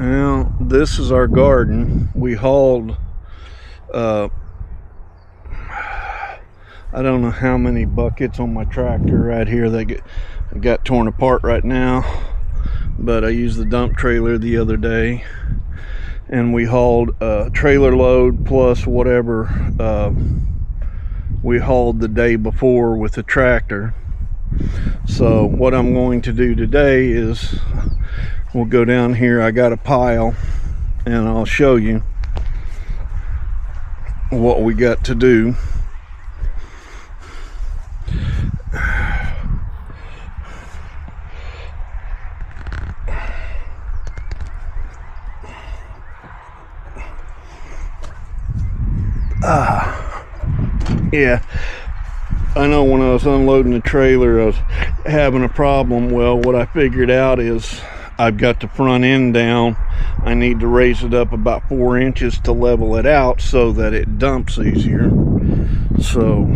Well, this is our garden. We hauled, I don't know how many buckets on my tractor right here that got torn apart right now, but I used the dump trailer the other day, and we hauled a trailer load plus whatever we hauled the day before with the tractor. So what I'm going to do today is we'll go down here. I got a pile and I'll show you what we got to do. Yeah, I know when I was unloading the trailer I was having a problem. Well, what I figured out is I've got the front end down. I need to raise it up about 4 inches to level it out so that it dumps easier. So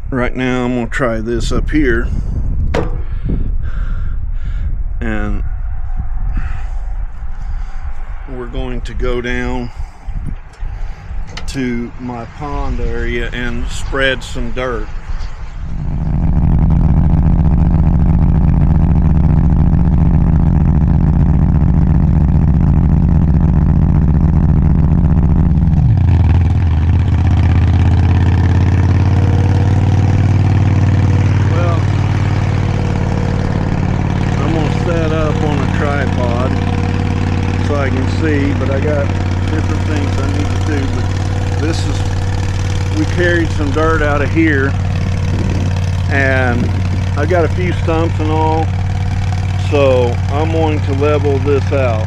right now I'm going to try this up here, and we're going to go down to my pond area and spread some dirt. Well, I'm gonna set up on a tripod so I can see, but I got different things I need to do. But this is, we carried some dirt out of here, and I got a few stumps and all, so I'm going to level this out.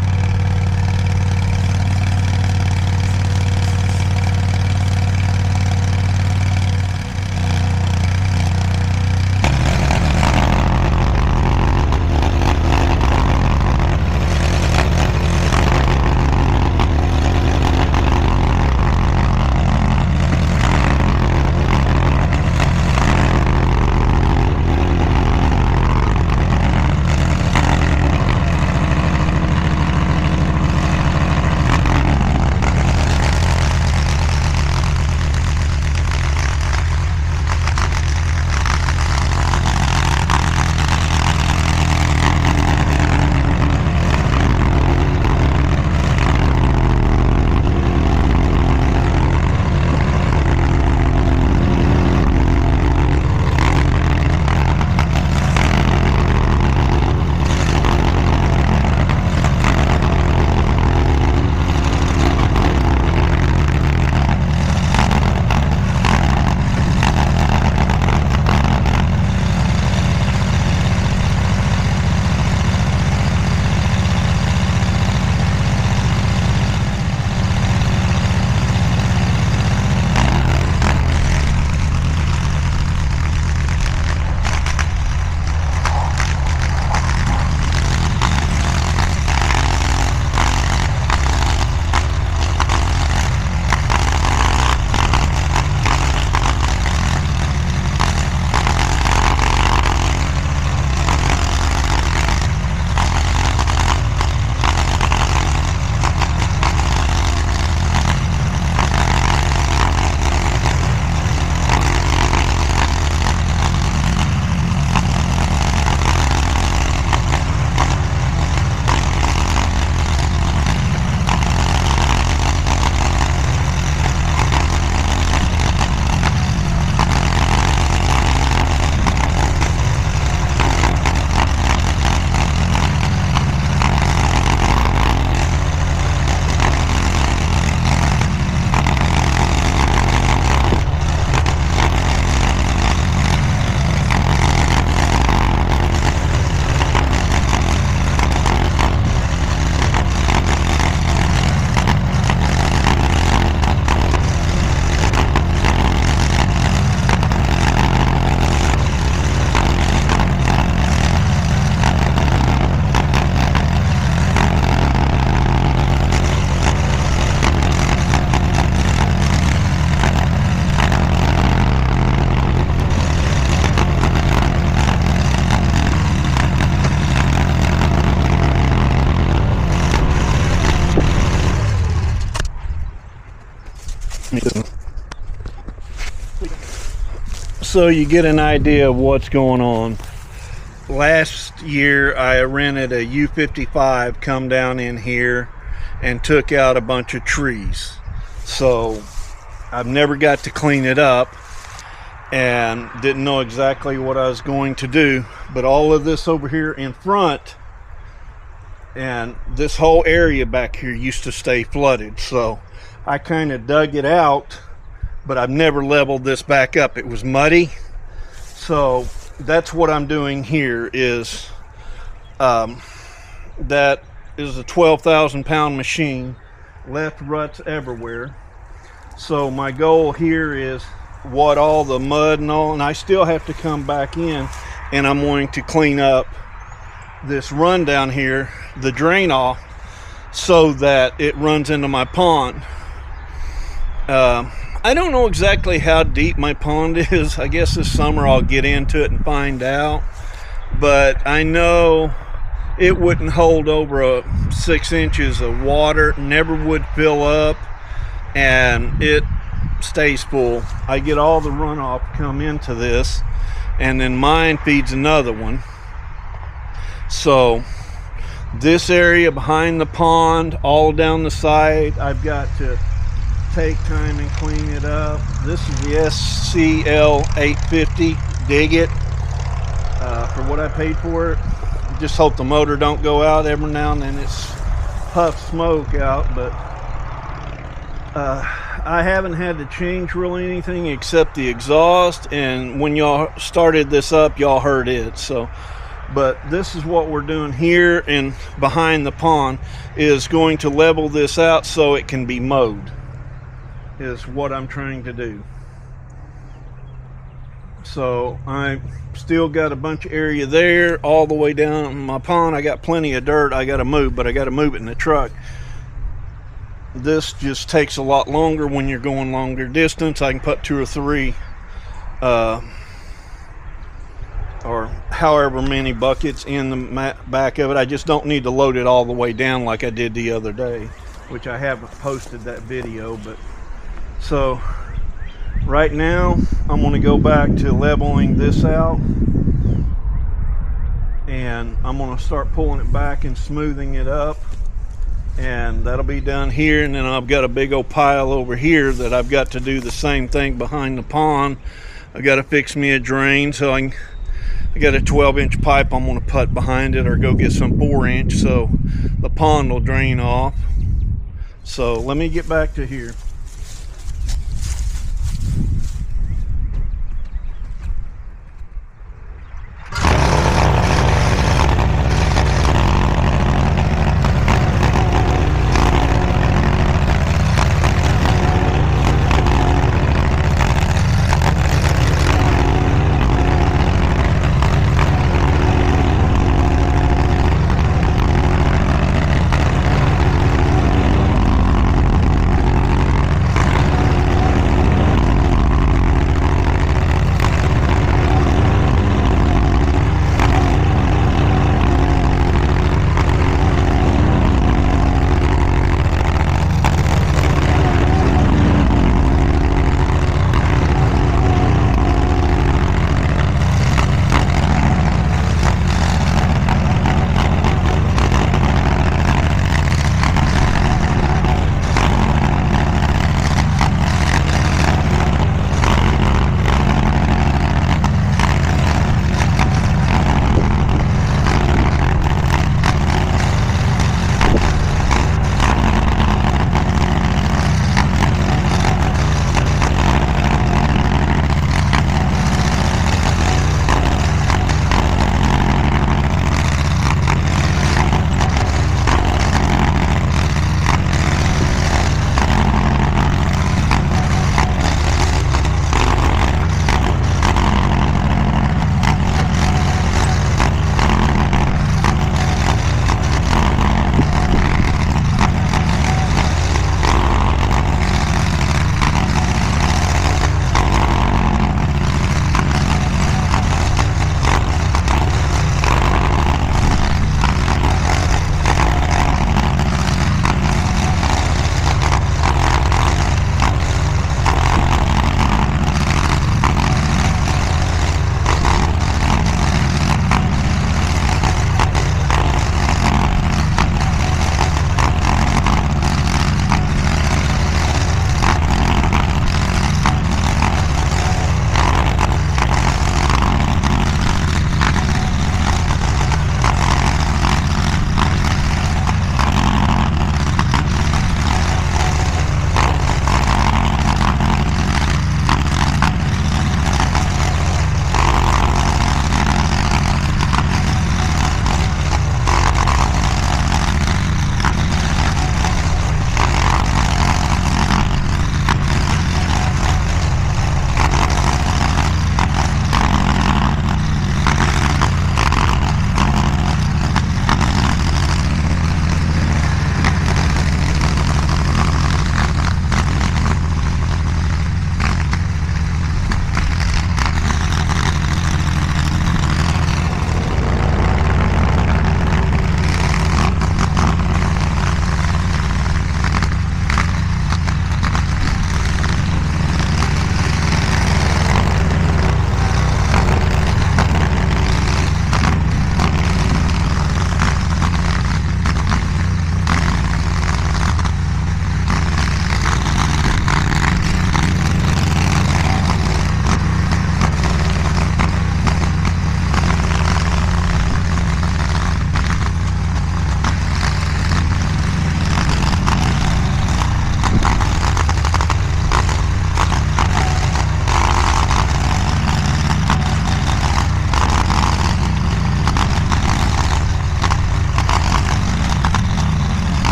so you get an idea of what's going on. Last year I rented a U55 come down in here and took out a bunch of trees. So I've never got to clean it up and didn't know exactly what I was going to do. But all of this over here in front and this whole area back here used to stay flooded. So I kind of dug it out, but I've never leveled this back up. It was muddy. So that's what I'm doing here is that is a 12,000 pound machine, left ruts everywhere. So my goal here is what all the mud and all, and I still have to come back in and I'm going to clean up this run down here, the drain off, so that it runs into my pond. I don't know exactly how deep my pond is. I guess this summer I'll get into it and find out, but I know it wouldn't hold over 6 inches of water, never would fill up, and it stays full. I get all the runoff come into this, and then mine feeds another one. So this area behind the pond, all down the side, I've got to take time and clean it up. This is the SCL850 DIGGIT for what I paid for it. Just hope the motor don't go out. Every now and then it's puff smoke out, but I haven't had to change really anything except the exhaust, and when y'all started this up y'all heard it. So but this is what we're doing here, and behind the pond is going to level this out so it can be mowed, is what I'm trying to do. So I still got a bunch of area there all the way down my pond. I got plenty of dirt I got to move, but I got to move it in the truck. This just takes a lot longer when you're going longer distance. I can put 2 or 3 or however many buckets in the back of it. I just don't need to load it all the way down like I did the other day, which I haven't posted that video. But so right now I'm going to go back to leveling this out, and I'm going to start pulling it back and smoothing it up, and that'll be done here. And then I've got a big old pile over here that I've got to do the same thing behind the pond. I've got to fix me a drain, so I got a 12-inch pipe I'm going to put behind it, or go get some 4-inch so the pond will drain off. So let me get back to here.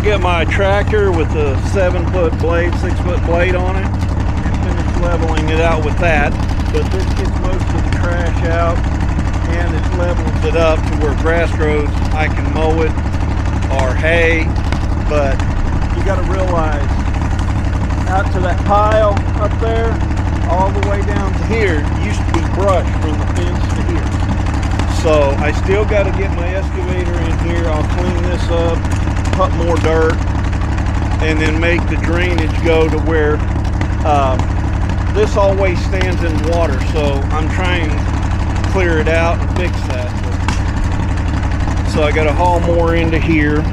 get my tractor with the 7-foot blade, 6-foot blade on it, and finish leveling it out with that. But this gets most of the trash out, and it levels it up to where grass grows. I can mow it or hay, but you got to realize, out to that pile up there, all the way down to here, used to be brush from the fence to here. So I still got to get my excavator in here. I'll clean this up, put more dirt, and then make the drainage go to where this always stands in water. So I'm trying to clear it out and fix that. So I got to haul more into here.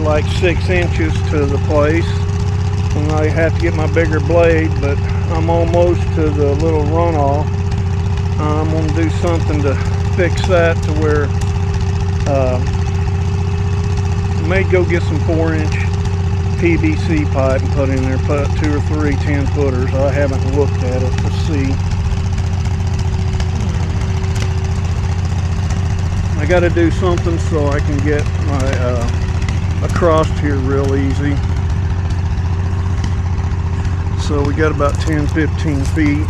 like 6 inches to the place, and I have to get my bigger blade, but I'm almost to the little runoff. I'm going to do something to fix that to where I may go get some 4-inch PVC pipe and put in there, put 2 or 3 10-footers. I haven't looked at it to see. I got to do something so I can get my across here real easy. So we got about 10-15 feet.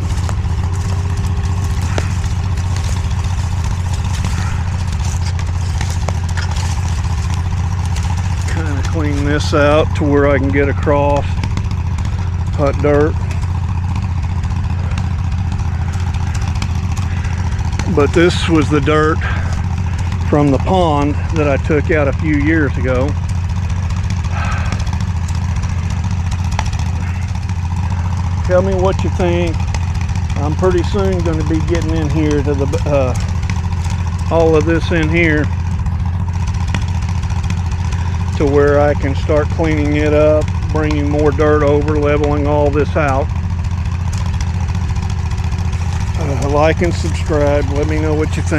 Kind of clean this out to where I can get across hot dirt. But this was the dirt from the pond that I took out a few years ago. Tell me what you think. I'm pretty soon going to be getting in here to the all of this in here to where I can start cleaning it up, bringing more dirt over, leveling all this out. Like and subscribe. Let me know what you think.